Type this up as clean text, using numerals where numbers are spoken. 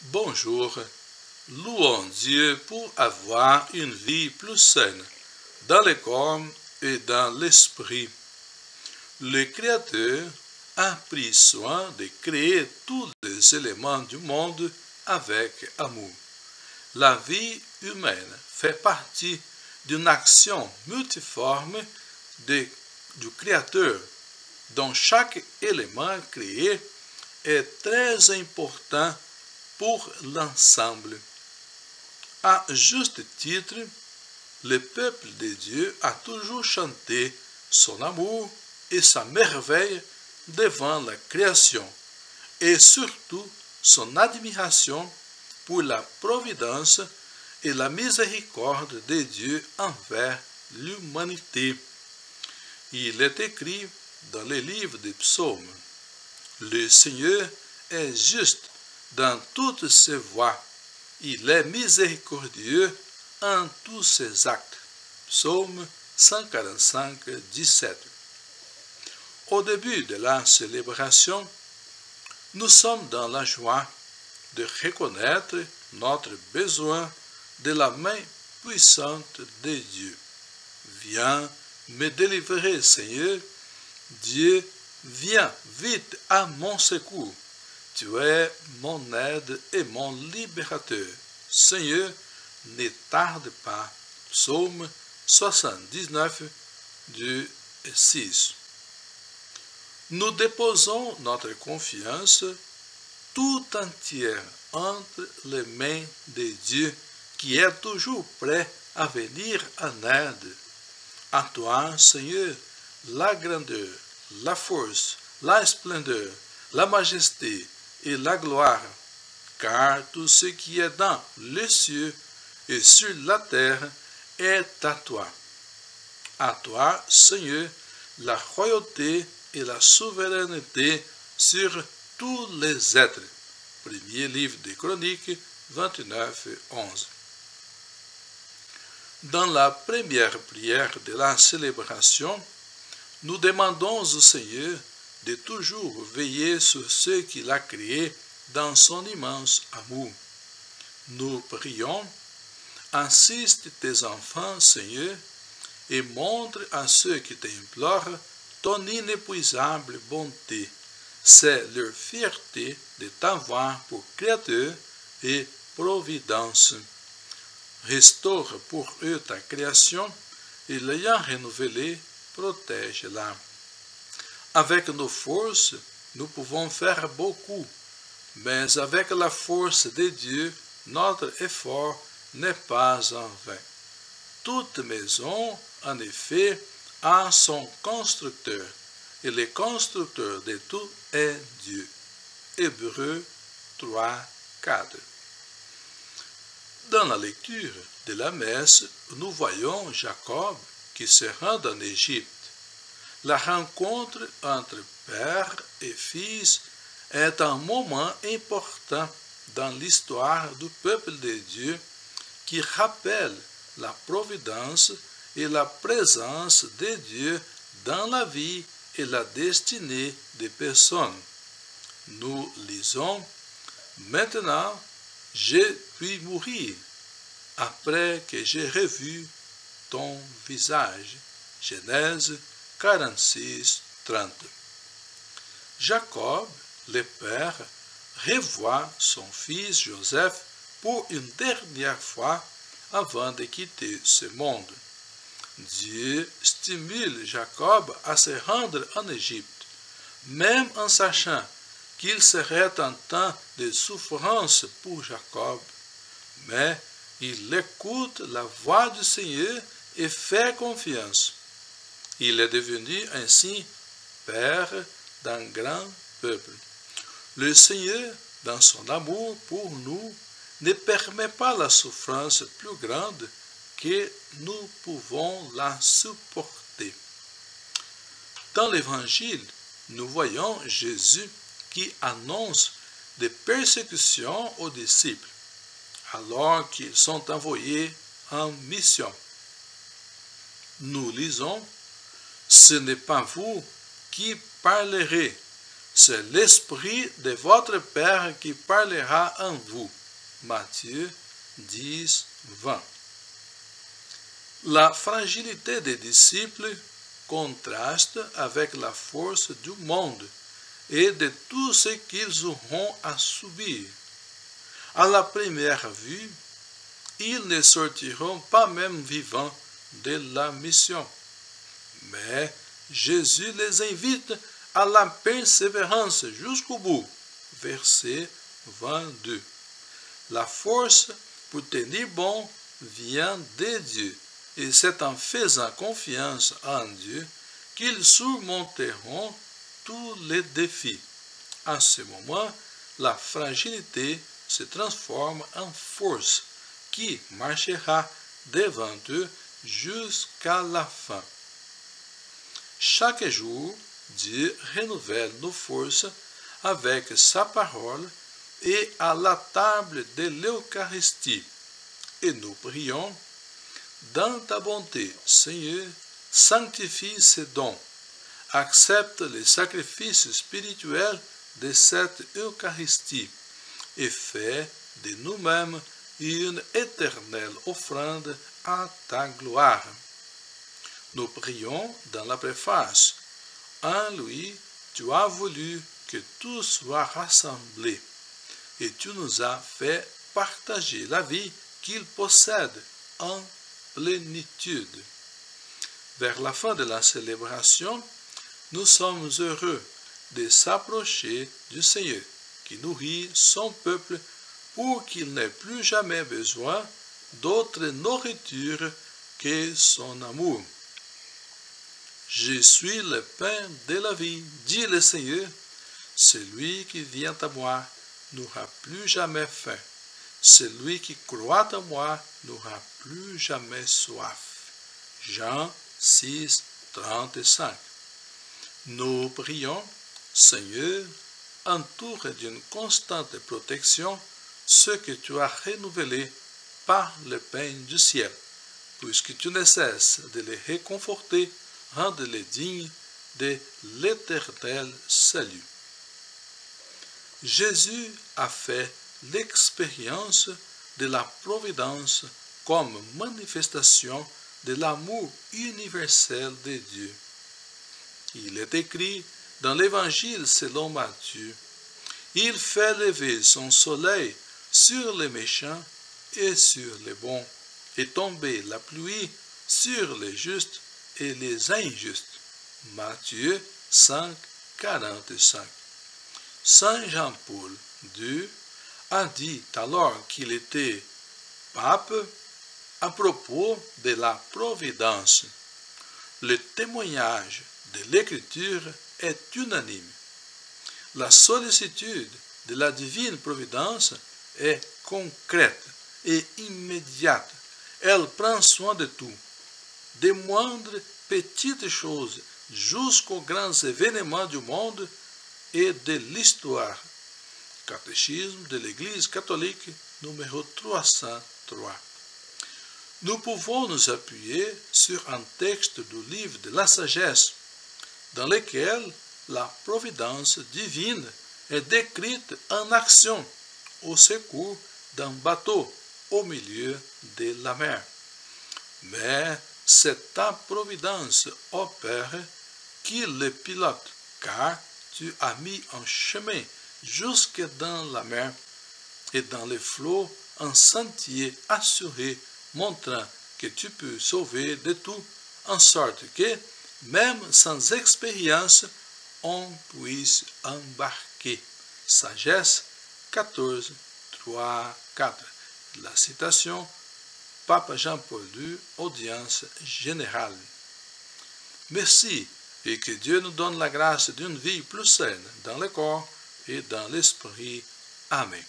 Bonjour, louons Dieu pour avoir une vie plus saine dans le corps et dans l'esprit. Le Créateur a pris soin de créer tous les éléments du monde avec amour. La vie humaine fait partie d'une action multiforme du Créateur, dont chaque élément créé est très important pour l'ensemble. À juste titre, le peuple de Dieu a toujours chanté son amour et sa merveille devant la création, et surtout son admiration pour la providence et la miséricorde de Dieu envers l'humanité. Il est écrit dans les livres des psaumes: le Seigneur est juste dans toutes ses voies, il est miséricordieux en tous ses actes. Psaume 145, 17. Au début de la célébration, nous sommes dans la joie de reconnaître notre besoin de la main puissante de Dieu. Viens me délivrer, Seigneur. Dieu, viens vite à mon secours. Tu es mon aide et mon libérateur. Seigneur, ne tarde pas. Psaume 79, 6. Nous déposons notre confiance tout entière entre les mains de Dieu, qui est toujours prêt à venir en aide. À toi, Seigneur, la grandeur, la force, la splendeur, la majesté et la gloire, car tout ce qui est dans les cieux et sur la terre est à toi. À toi, Seigneur, la royauté et la souveraineté sur tous les êtres. Premier livre des Chroniques, 29, 11. Dans la première prière de la célébration, nous demandons au Seigneur de toujours veiller sur ce qu'il a créé dans son immense amour. Nous prions: assiste tes enfants, Seigneur, et montre à ceux qui t'implorent ton inépuisable bonté. C'est leur fierté de t'avoir pour Créateur et Providence. Restaure pour eux ta création et l'ayant renouvelée, protège-la. Avec nos forces, nous pouvons faire beaucoup, mais avec la force de Dieu, notre effort n'est pas en vain. Toute maison, en effet, a son constructeur, et le constructeur de tout est Dieu. Hébreux 3, 4. Dans la lecture de la messe, nous voyons Jacob qui se rend en Égypte. La rencontre entre père et fils est un moment important dans l'histoire du peuple de Dieu qui rappelle la providence et la présence de Dieu dans la vie et la destinée des personnes. Nous lisons: maintenant je puis mourir après que j'ai revu ton visage. Genèse 46, 30. Jacob, le père, revoit son fils Joseph pour une dernière fois avant de quitter ce monde. Dieu stimule Jacob à se rendre en Égypte, même en sachant qu'il serait un temps de souffrance pour Jacob. Mais il écoute la voix du Seigneur et fait confiance. Il est devenu ainsi père d'un grand peuple. Le Seigneur, dans son amour pour nous, ne permet pas la souffrance plus grande que nous pouvons la supporter. Dans l'Évangile, nous voyons Jésus qui annonce des persécutions aux disciples, alors qu'ils sont envoyés en mission. Nous lisons: ce n'est pas vous qui parlerez, C'est l'Esprit de votre Père qui parlera en vous. Matthieu 10, 20. La fragilité des disciples contraste avec la force du monde et de tout ce qu'ils auront à subir. À la première vue, ils ne sortiront pas même vivants de la mission. Mais Jésus les invite à la persévérance jusqu'au bout. Verset 22. La force pour tenir bon vient de Dieu, et c'est en faisant confiance en Dieu qu'ils surmonteront tous les défis. En ce moment, la fragilité se transforme en force qui marchera devant eux jusqu'à la fin. Chaque jour, Dieu renouvelle nos forces avec sa parole et à la table de l'Eucharistie. Et nous prions, dans ta bonté, Seigneur, sanctifie ces dons, accepte les sacrifices spirituels de cette Eucharistie et fais de nous-mêmes une éternelle offrande à ta gloire. Nous prions dans la préface. En lui, tu as voulu que tout soit rassemblé et tu nous as fait partager la vie qu'il possède en plénitude. Vers la fin de la célébration, nous sommes heureux de s'approcher du Seigneur qui nourrit son peuple pour qu'il n'ait plus jamais besoin d'autre nourriture que son amour. Je suis le pain de la vie, dit le Seigneur. Celui qui vient à moi n'aura plus jamais faim. Celui qui croit en moi n'aura plus jamais soif. Jean 6, 35. Nous prions, Seigneur, entoure d'une constante protection ceux que tu as renouvelés par le pain du ciel, puisque tu ne cesses de les réconforter, rends-les dignes de l'éternel salut. Jésus a fait l'expérience de la providence comme manifestation de l'amour universel de Dieu. Il est écrit dans l'Évangile selon Matthieu, « Il fait lever son soleil sur les méchants et sur les bons, et tomber la pluie sur les justes et les injustes. » Matthieu 5, 45. Saint Jean-Paul II a dit alors qu'il était pape à propos de la providence. Le témoignage de l'Écriture est unanime. La sollicitude de la divine providence est concrète et immédiate. Elle prend soin de tout, des moindres petites choses jusqu'aux grands événements du monde et de l'histoire. Catéchisme de l'Église catholique numéro 303. Nous pouvons nous appuyer sur un texte du livre de la sagesse, dans lequel la providence divine est décrite en action au secours d'un bateau au milieu de la mer. Mais c'est ta providence, ô Père, qui le pilote, car tu as mis en chemin jusque dans la mer et dans les flots un sentier assuré montrant que tu peux sauver de tout, en sorte que, même sans expérience, on puisse embarquer. Sagesse 14, 3, 4. La citation, Pape Jean-Paul II, audience générale. Merci et que Dieu nous donne la grâce d'une vie plus saine dans le corps et dans l'esprit. Amen.